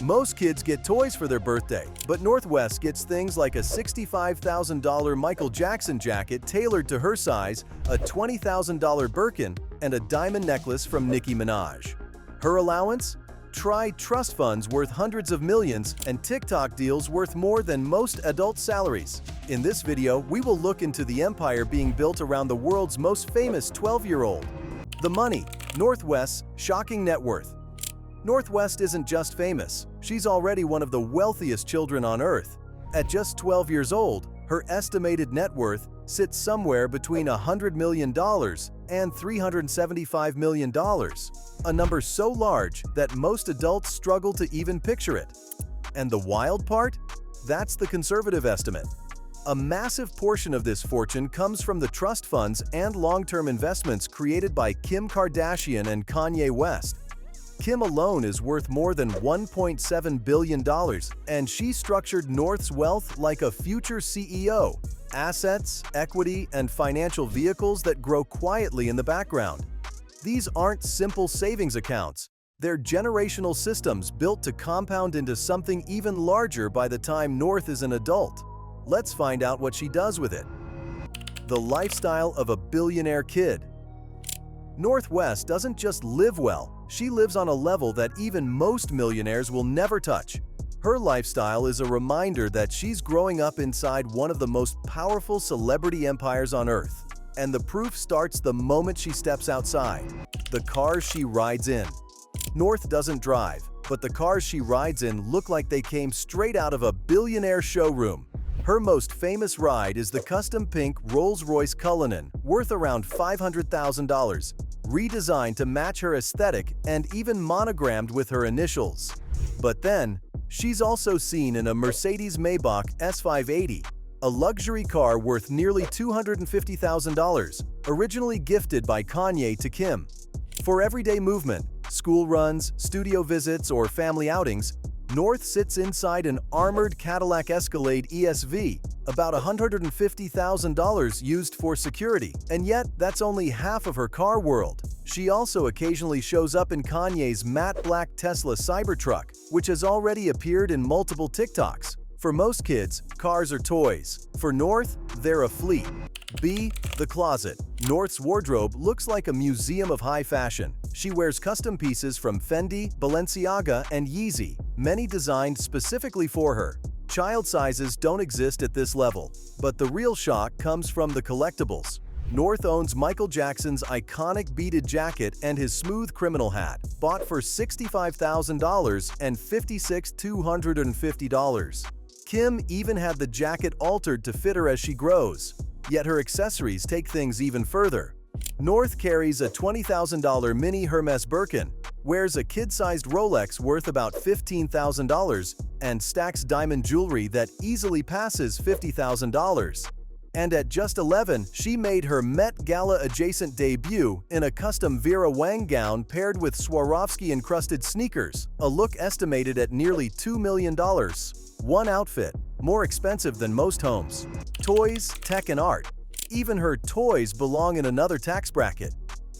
Most kids get toys for their birthday, but Northwest gets things like a $65,000 Michael Jackson jacket tailored to her size, a $20,000 Birkin, and a diamond necklace from Nicki Minaj. Her allowance? Try trust funds worth hundreds of millions and TikTok deals worth more than most adult salaries. In this video, we will look into the empire being built around the world's most famous 12-year-old. The money, Northwest's shocking net worth. Northwest isn't just famous, she's already one of the wealthiest children on Earth. At just 12 years old, her estimated net worth sits somewhere between $100 million and $375 million, a number so large that most adults struggle to even picture it. And the wild part? That's the conservative estimate. A massive portion of this fortune comes from the trust funds and long-term investments created by Kim Kardashian and Kanye West. Kim alone is worth more than $1.7 billion, and she structured North's wealth like a future CEO. Assets, equity, and financial vehicles that grow quietly in the background. These aren't simple savings accounts. They're generational systems built to compound into something even larger by the time North is an adult. Let's find out what she does with it. The lifestyle of a billionaire kid. Northwest doesn't just live well, she lives on a level that even most millionaires will never touch. Her lifestyle is a reminder that she's growing up inside one of the most powerful celebrity empires on Earth. And the proof starts the moment she steps outside. The cars she rides in. North doesn't drive, but the cars she rides in look like they came straight out of a billionaire showroom. Her most famous ride is the custom pink Rolls-Royce Cullinan, worth around $500,000, redesigned to match her aesthetic and even monogrammed with her initials. But then, she's also seen in a Mercedes-Maybach S580, a luxury car worth nearly $250,000, originally gifted by Kanye to Kim. For everyday movement, school runs, studio visits, or family outings, North sits inside an armored Cadillac Escalade ESV, about $150,000 used for security, and yet that's only half of her car world. She also occasionally shows up in Kanye's matte black Tesla Cybertruck, which has already appeared in multiple TikToks. For most kids, cars are toys. For North, they're a fleet. B. The closet. North's wardrobe looks like a museum of high fashion. She wears custom pieces from Fendi, Balenciaga, and Yeezy, many designed specifically for her. Child sizes don't exist at this level, but the real shock comes from the collectibles. North owns Michael Jackson's iconic beaded jacket and his smooth criminal hat, bought for $65,000 and $56,250. Kim even had the jacket altered to fit her as she grows. Yet her accessories take things even further. North carries a $20,000 mini Hermes Birkin, wears a kid-sized Rolex worth about $15,000, and stacks diamond jewelry that easily passes $50,000. And at just 11, she made her Met Gala-adjacent debut in a custom Vera Wang gown paired with Swarovski-encrusted sneakers, a look estimated at nearly $2 million. One outfit, more expensive than most homes. Toys, tech, and art. Even her toys belong in another tax bracket.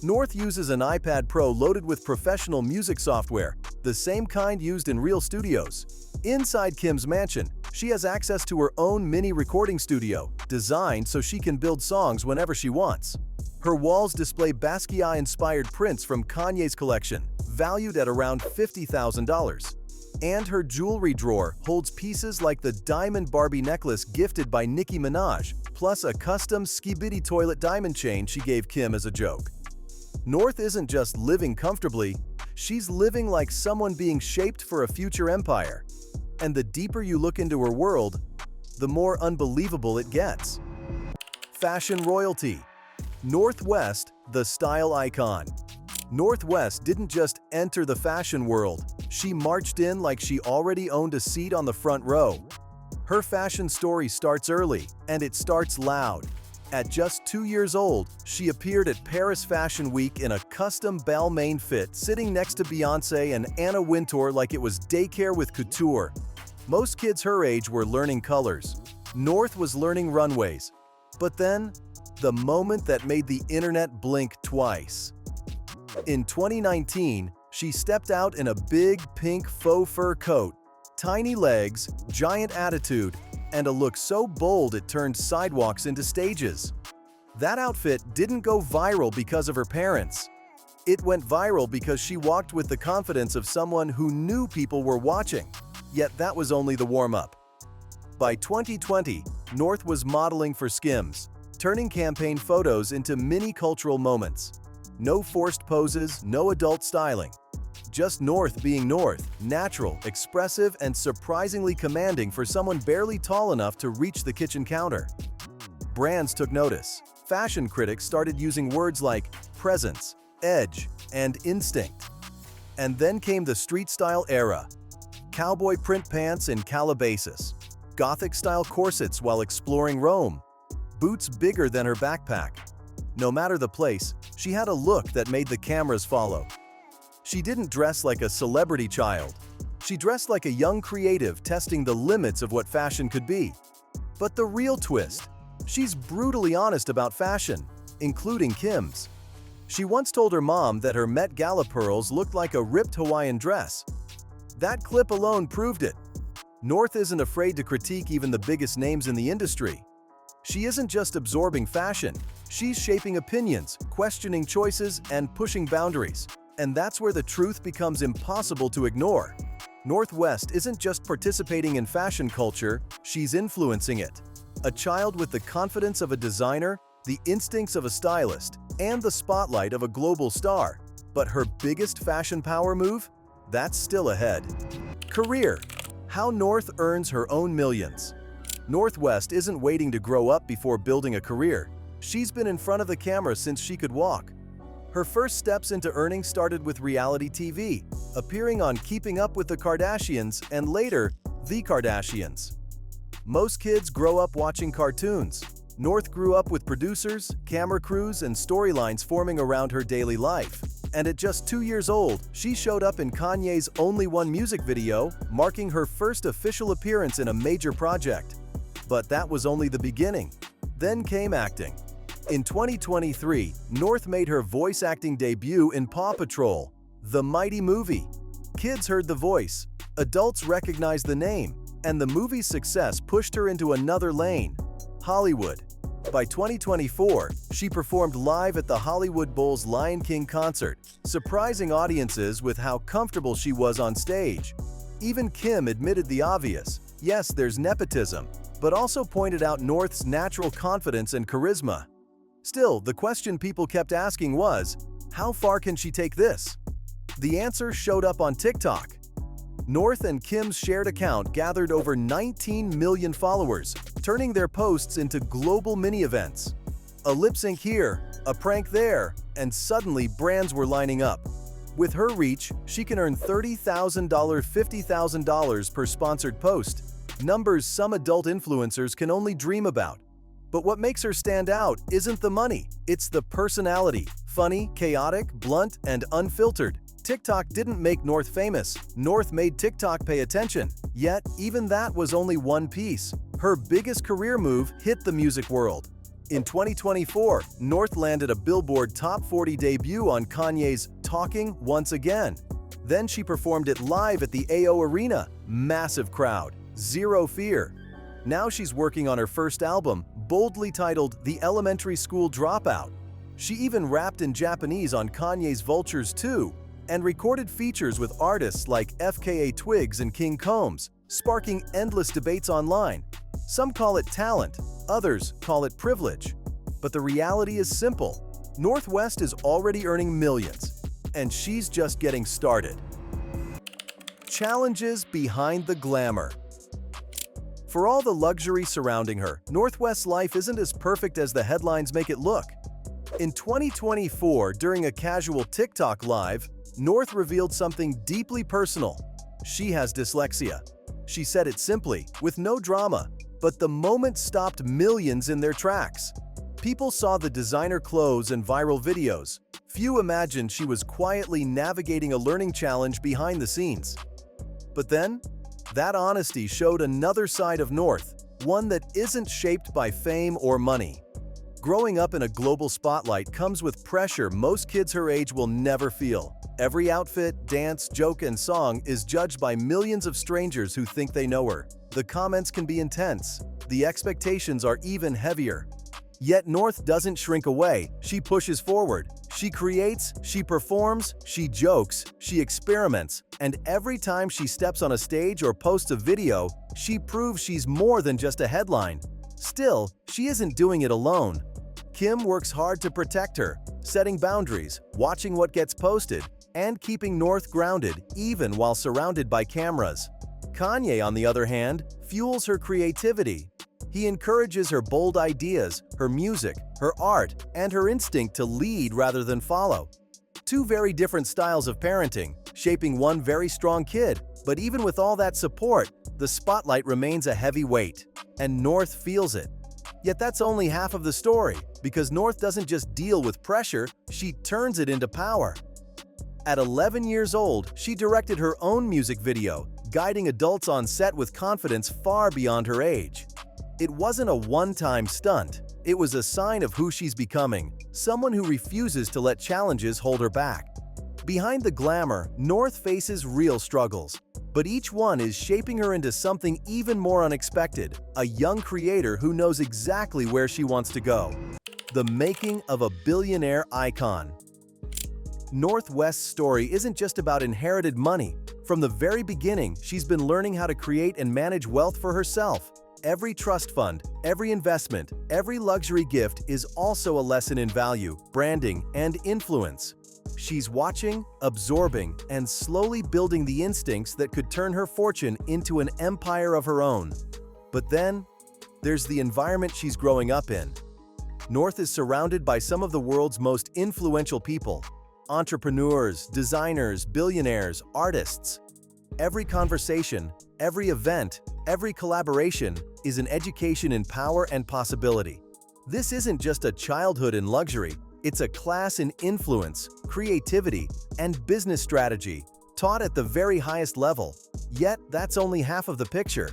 North uses an iPad Pro loaded with professional music software, the same kind used in real studios. Inside Kim's mansion, she has access to her own mini recording studio, designed so she can build songs whenever she wants. Her walls display Basquiat-inspired prints from Kanye's collection, valued at around $50,000. And her jewelry drawer holds pieces like the diamond Barbie necklace gifted by Nicki Minaj, plus a custom Skibidi toilet diamond chain she gave Kim as a joke. North isn't just living comfortably, she's living like someone being shaped for a future empire. And the deeper you look into her world, the more unbelievable it gets. Fashion royalty. Northwest, the style icon. Northwest didn't just enter the fashion world, she marched in like she already owned a seat on the front row. Her fashion story starts early, and it starts loud. At just 2 years old, she appeared at Paris Fashion Week in a custom Balmain fit, sitting next to Beyoncé and Anna Wintour like it was daycare with couture. Most kids her age were learning colors. North was learning runways. But then, the moment that made the internet blink twice. In 2019, She stepped out in a big pink faux fur coat, tiny legs, giant attitude, and a look so bold it turned sidewalks into stages. That outfit didn't go viral because of her parents. It went viral because she walked with the confidence of someone who knew people were watching. Yet that was only the warm-up. By 2020, North was modeling for Skims, turning campaign photos into mini-cultural moments. No forced poses, no adult styling. Just North being North, natural, expressive, and surprisingly commanding for someone barely tall enough to reach the kitchen counter. Brands took notice. Fashion critics started using words like presence, edge, and instinct. And then came the street-style era. Cowboy print pants in Calabasas, Gothic-style corsets while exploring Rome, boots bigger than her backpack. No matter the place, she had a look that made the cameras follow. She didn't dress like a celebrity child. She dressed like a young creative testing the limits of what fashion could be. But the real twist, she's brutally honest about fashion, including Kim's. She once told her mom that her Met Gala pearls looked like a ripped Hawaiian dress. That clip alone proved it. North isn't afraid to critique even the biggest names in the industry. She isn't just absorbing fashion, she's shaping opinions, questioning choices, and pushing boundaries. And that's where the truth becomes impossible to ignore. North West isn't just participating in fashion culture, she's influencing it. A child with the confidence of a designer, the instincts of a stylist, and the spotlight of a global star. But her biggest fashion power move? That's still ahead. Career. How North earns her own millions. North West isn't waiting to grow up before building a career. She's been in front of the camera since she could walk. Her first steps into earning started with reality TV, appearing on Keeping Up with the Kardashians and later, The Kardashians. Most kids grow up watching cartoons. North grew up with producers, camera crews, and storylines forming around her daily life. And at just 2 years old, she showed up in Kanye's Only One music video, marking her first official appearance in a major project. But that was only the beginning. Then came acting. In 2023, North made her voice acting debut in Paw Patrol, the mighty movie. Kids heard the voice, adults recognized the name, and the movie's success pushed her into another lane, Hollywood. By 2024, she performed live at the Hollywood Bowl's Lion King concert, surprising audiences with how comfortable she was on stage. Even Kim admitted the obvious. Yes, there's nepotism, but also pointed out North's natural confidence and charisma. Still, the question people kept asking was, how far can she take this? The answer showed up on TikTok. North and Kim's shared account gathered over 19 million followers, turning their posts into global mini-events. A lip sync here, a prank there, and suddenly brands were lining up. With her reach, she can earn $30,000, $50,000 per sponsored post, numbers some adult influencers can only dream about. But what makes her stand out isn't the money, it's the personality. Funny, chaotic, blunt, and unfiltered. TikTok didn't make North famous. North made TikTok pay attention. Yet, even that was only one piece. Her biggest career move hit the music world. In 2024, North landed a Billboard Top 40 debut on Kanye's Talking Once Again. Then she performed it live at the AO Arena. Massive crowd. Zero fear. Now she's working on her first album, boldly titled The Elementary School Dropout. She even rapped in Japanese on Kanye's Vultures 2, and recorded features with artists like FKA Twigs and King Combs, sparking endless debates online. Some call it talent, others call it privilege. But the reality is simple. North West is already earning millions, and she's just getting started. Challenges behind the glamour. For all the luxury surrounding her, North West's life isn't as perfect as the headlines make it look. In 2024, during a casual TikTok live, North revealed something deeply personal. She has dyslexia. She said it simply, with no drama, but the moment stopped millions in their tracks. People saw the designer clothes and viral videos. Few imagined she was quietly navigating a learning challenge behind the scenes. But then, that honesty showed another side of North, one that isn't shaped by fame or money. Growing up in a global spotlight comes with pressure most kids her age will never feel. Every outfit, dance, joke, and song is judged by millions of strangers who think they know her. The comments can be intense. The expectations are even heavier. Yet North doesn't shrink away, she pushes forward. She creates, she performs, she jokes, she experiments, and every time she steps on a stage or posts a video, she proves she's more than just a headline. Still, she isn't doing it alone. Kim works hard to protect her, setting boundaries, watching what gets posted, and keeping North grounded even while surrounded by cameras. Kanye, on the other hand, fuels her creativity. He encourages her bold ideas, her music, her art, and her instinct to lead rather than follow. Two very different styles of parenting, shaping one very strong kid, but even with all that support, the spotlight remains a heavy weight, and North feels it. Yet that's only half of the story, because North doesn't just deal with pressure, she turns it into power. At 11 years old, she directed her own music video, guiding adults on set with confidence far beyond her age. It wasn't a one-time stunt, it was a sign of who she's becoming, someone who refuses to let challenges hold her back. Behind the glamour, North faces real struggles, but each one is shaping her into something even more unexpected, a young creator who knows exactly where she wants to go. The making of a billionaire icon. North West's story isn't just about inherited money. From the very beginning, she's been learning how to create and manage wealth for herself. Every trust fund, every investment, every luxury gift is also a lesson in value, branding, and influence. She's watching, absorbing, and slowly building the instincts that could turn her fortune into an empire of her own. But then, there's the environment she's growing up in. North is surrounded by some of the world's most influential people: entrepreneurs, designers, billionaires, artists. Every conversation, every event, every collaboration is an education in power and possibility. This isn't just a childhood in luxury, it's a class in influence, creativity, and business strategy, taught at the very highest level. Yet, that's only half of the picture.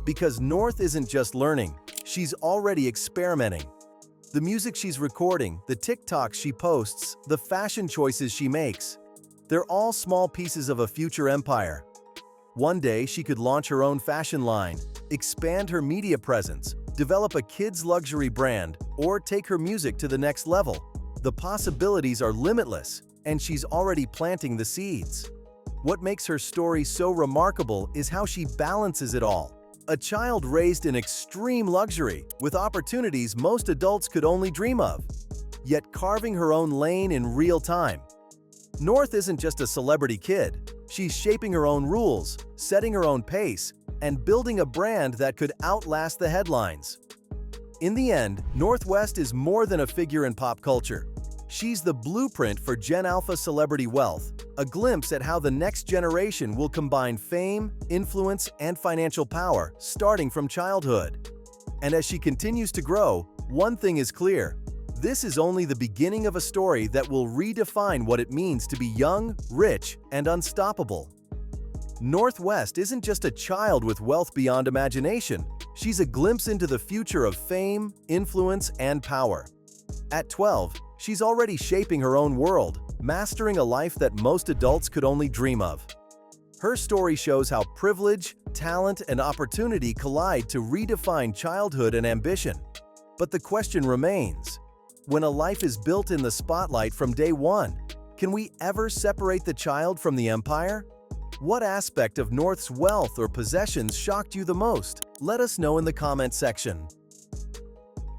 Because North isn't just learning, she's already experimenting. The music she's recording, the TikToks she posts, the fashion choices she makes, they're all small pieces of a future empire. One day, she could launch her own fashion line, expand her media presence, develop a kids' luxury brand, or take her music to the next level. The possibilities are limitless, and she's already planting the seeds. What makes her story so remarkable is how she balances it all. A child raised in extreme luxury, with opportunities most adults could only dream of, yet carving her own lane in real time. North isn't just a celebrity kid. She's shaping her own rules, setting her own pace, and building a brand that could outlast the headlines. In the end, North West is more than a figure in pop culture. She's the blueprint for Gen Alpha celebrity wealth, a glimpse at how the next generation will combine fame, influence, and financial power, starting from childhood. And as she continues to grow, one thing is clear: this is only the beginning of a story that will redefine what it means to be young, rich, and unstoppable. North West isn't just a child with wealth beyond imagination. She's a glimpse into the future of fame, influence, and power. At 12, she's already shaping her own world, mastering a life that most adults could only dream of. Her story shows how privilege, talent, and opportunity collide to redefine childhood and ambition. But the question remains: when a life is built in the spotlight from day one, can we ever separate the child from the empire? What aspect of North's wealth or possessions shocked you the most? Let us know in the comment section.